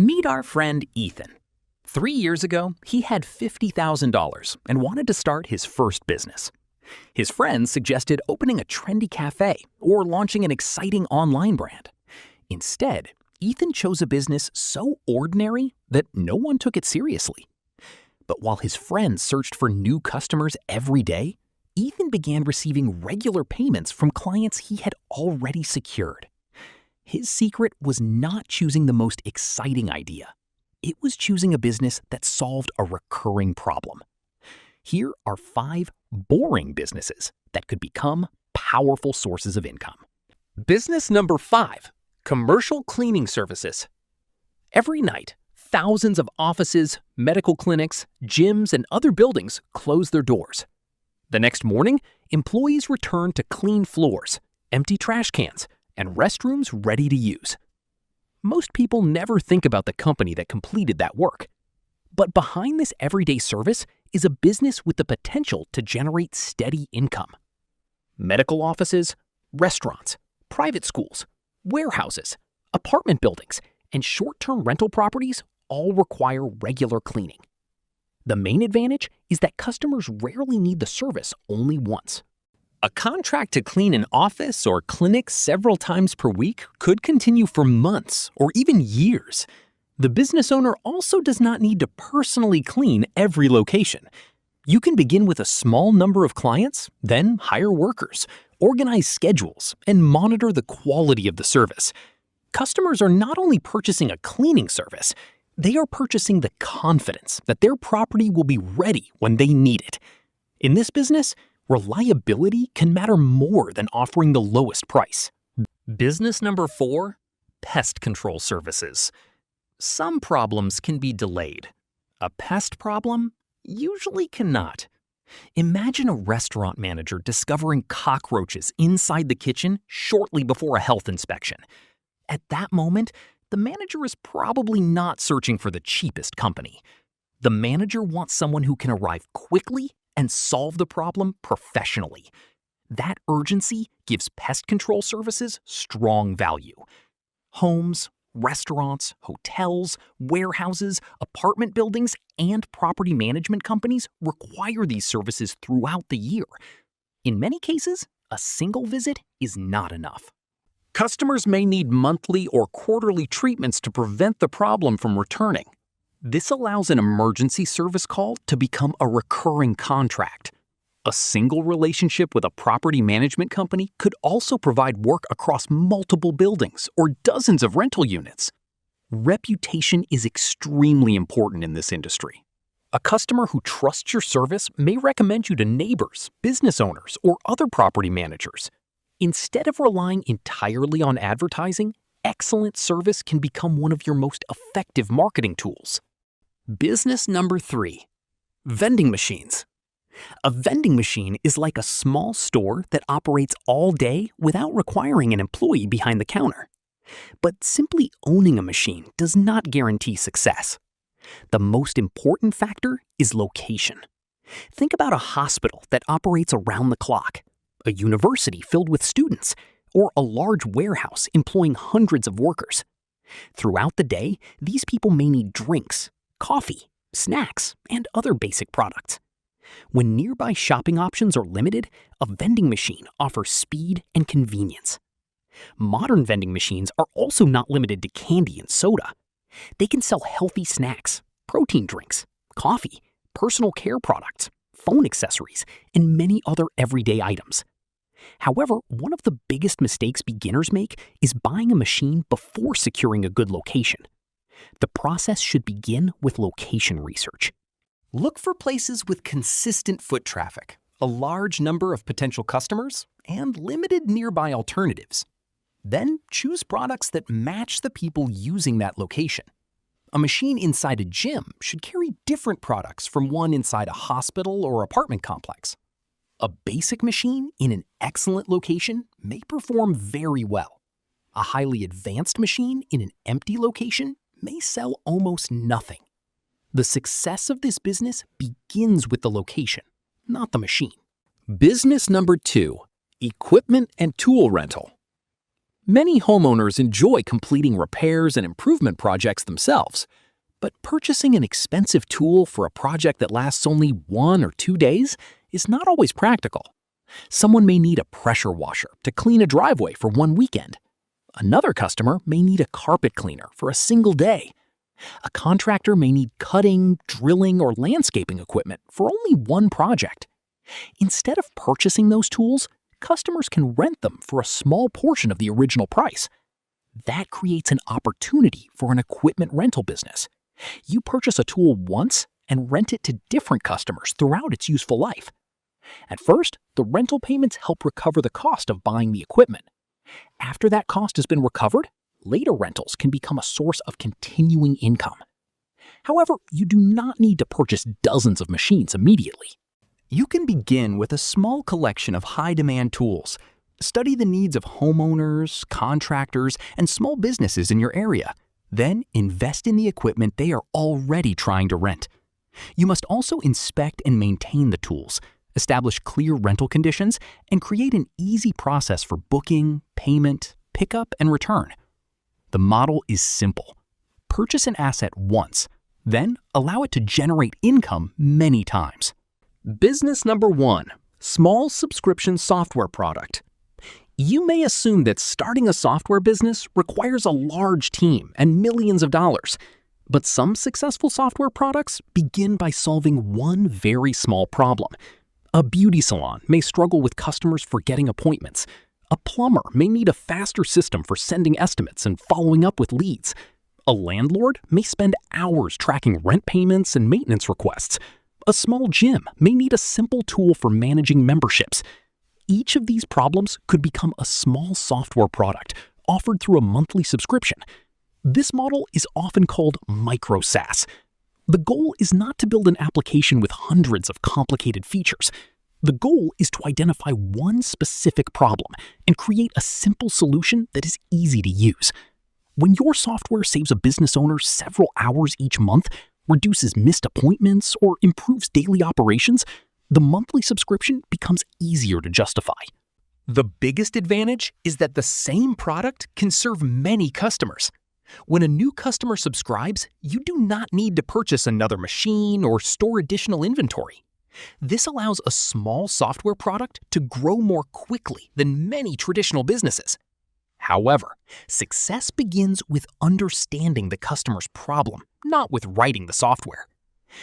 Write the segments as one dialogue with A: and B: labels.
A: Meet our friend Ethan. 3 years ago, he had $50,000 and wanted to start his first business. His friends suggested opening a trendy cafe or launching an exciting online brand. Instead, Ethan chose a business so ordinary that no one took it seriously. But while his friends searched for new customers every day, Ethan began receiving regular payments from clients he had already secured. His secret was not choosing the most exciting idea. It was choosing a business that solved a recurring problem. Here are 5 boring businesses that could become powerful sources of income. Business number 5, commercial cleaning services. Every night, thousands of offices, medical clinics, gyms, and other buildings close their doors. The next morning, employees return to clean floors, empty trash cans, and restrooms ready to use. Most people never think about the company that completed that work. But behind this everyday service is a business with the potential to generate steady income. Medical offices, restaurants, private schools, warehouses, apartment buildings, and short-term rental properties all require regular cleaning. The main advantage is that customers rarely need the service only once. A contract to clean an office or clinic several times per week could continue for months or even years. The business owner also does not need to personally clean every location. You can begin with a small number of clients, then hire workers, organize schedules, and monitor the quality of the service. Customers are not only purchasing a cleaning service, they are purchasing the confidence that their property will be ready when they need it. In this business, reliability can matter more than offering the lowest price. Business number 4, pest control services. Some problems can be delayed. A pest problem usually cannot. Imagine a restaurant manager discovering cockroaches inside the kitchen shortly before a health inspection. At that moment, the manager is probably not searching for the cheapest company. The manager wants someone who can arrive quickly and solve the problem professionally. That urgency gives pest control services strong value. Homes, restaurants, hotels, warehouses, apartment buildings, and property management companies require these services throughout the year. In many cases, a single visit is not enough. Customers may need monthly or quarterly treatments to prevent the problem from returning. This allows an emergency service call to become a recurring contract. A single relationship with a property management company could also provide work across multiple buildings or dozens of rental units. Reputation is extremely important in this industry. A customer who trusts your service may recommend you to neighbors, business owners, or other property managers. Instead of relying entirely on advertising, excellent service can become one of your most effective marketing tools. Business number 3, vending machines. A vending machine is like a small store that operates all day without requiring an employee behind the counter. But simply owning a machine does not guarantee success. The most important factor is location. Think about a hospital that operates around the clock, a university filled with students, or a large warehouse employing hundreds of workers. Throughout the day, these people may need drinks, coffee, snacks, and other basic products. When nearby shopping options are limited, a vending machine offers speed and convenience. Modern vending machines are also not limited to candy and soda. They can sell healthy snacks, protein drinks, coffee, personal care products, phone accessories, and many other everyday items. However, one of the biggest mistakes beginners make is buying a machine before securing a good location. The process should begin with location research. Look for places with consistent foot traffic, a large number of potential customers, and limited nearby alternatives. Then choose products that match the people using that location. A machine inside a gym should carry different products from one inside a hospital or apartment complex. A basic machine in an excellent location may perform very well. A highly advanced machine in an empty location may sell almost nothing. The success of this business begins with the location, not the machine. Business number 2, equipment and tool rental. Many homeowners enjoy completing repairs and improvement projects themselves, but purchasing an expensive tool for a project that lasts only 1 or 2 days is not always practical. Someone may need a pressure washer to clean a driveway for 1 weekend. Another customer may need a carpet cleaner for a single day. A contractor may need cutting, drilling, or landscaping equipment for only 1 project. Instead of purchasing those tools, customers can rent them for a small portion of the original price. That creates an opportunity for an equipment rental business. You purchase a tool once and rent it to different customers throughout its useful life. At first, the rental payments help recover the cost of buying the equipment. After that cost has been recovered, later rentals can become a source of continuing income. However, you do not need to purchase dozens of machines immediately. You can begin with a small collection of high-demand tools. Study the needs of homeowners, contractors, and small businesses in your area. Then invest in the equipment they are already trying to rent. You must also inspect and maintain the tools, establish clear rental conditions, and create an easy process for booking, payment, pickup, and return. The model is simple. Purchase an asset once, then allow it to generate income many times. Business number 1, small subscription software product. You may assume that starting a software business requires a large team and millions of dollars. But some successful software products begin by solving one very small problem. A beauty salon may struggle with customers forgetting appointments. A plumber may need a faster system for sending estimates and following up with leads. A landlord may spend hours tracking rent payments and maintenance requests. A small gym may need a simple tool for managing memberships. Each of these problems could become a small software product offered through a monthly subscription. This model is often called Micro-SaaS. The goal is not to build an application with hundreds of complicated features. The goal is to identify one specific problem and create a simple solution that is easy to use. When your software saves a business owner several hours each month, reduces missed appointments, or improves daily operations, the monthly subscription becomes easier to justify. The biggest advantage is that the same product can serve many customers. When a new customer subscribes, you do not need to purchase another machine or store additional inventory. This allows a small software product to grow more quickly than many traditional businesses. However, success begins with understanding the customer's problem, not with writing the software.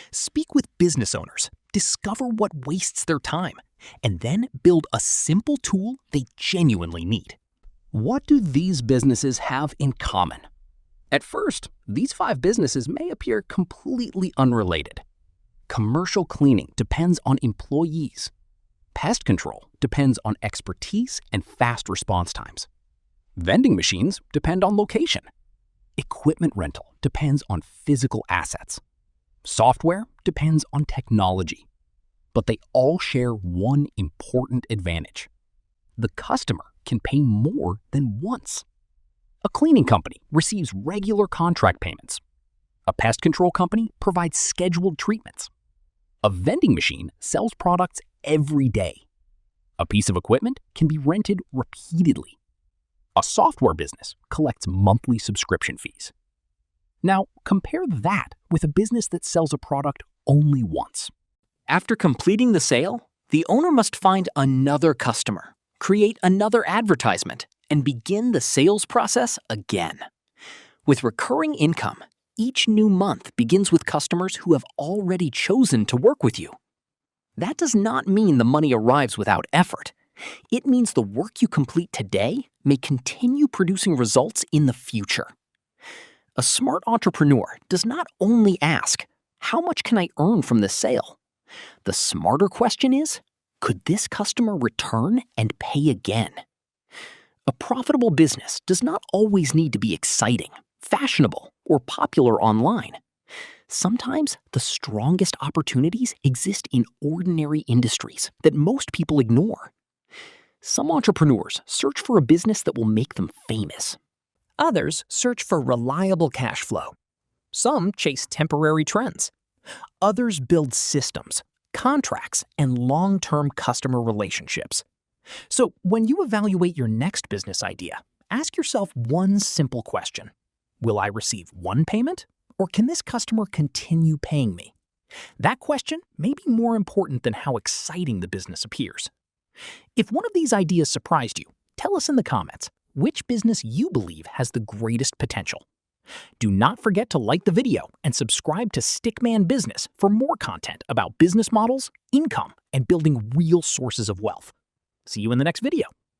A: Speak with business owners, discover what wastes their time, and then build a simple tool they genuinely need. What do these businesses have in common? At first, these 5 businesses may appear completely unrelated. Commercial cleaning depends on employees. Pest control depends on expertise and fast response times. Vending machines depend on location. Equipment rental depends on physical assets. Software depends on technology. But they all share one important advantage. The customer can pay more than once. A cleaning company receives regular contract payments. A pest control company provides scheduled treatments. A vending machine sells products every day. A piece of equipment can be rented repeatedly. A software business collects monthly subscription fees. Now, compare that with a business that sells a product only once. After completing the sale, the owner must find another customer, create another advertisement, and begin the sales process again. With recurring income, each new month begins with customers who have already chosen to work with you. That does not mean the money arrives without effort. It means the work you complete today may continue producing results in the future. A smart entrepreneur does not only ask, "How much can I earn from this sale?" The smarter question is, could this customer return and pay again? A profitable business does not always need to be exciting, fashionable, or popular online. Sometimes the strongest opportunities exist in ordinary industries that most people ignore. Some entrepreneurs search for a business that will make them famous. Others search for reliable cash flow. Some chase temporary trends. Others build systems, contracts, and long-term customer relationships. So when you evaluate your next business idea, Ask yourself one simple question. Will I receive one payment, or can this customer continue paying me? That question may be more important than how exciting the business appears. If one of these ideas surprised you, tell us in the comments which business you believe has the greatest potential. Do not forget to like the video and subscribe to Stickman Business for more content about business models, income, and building real sources of wealth. See you in the next video.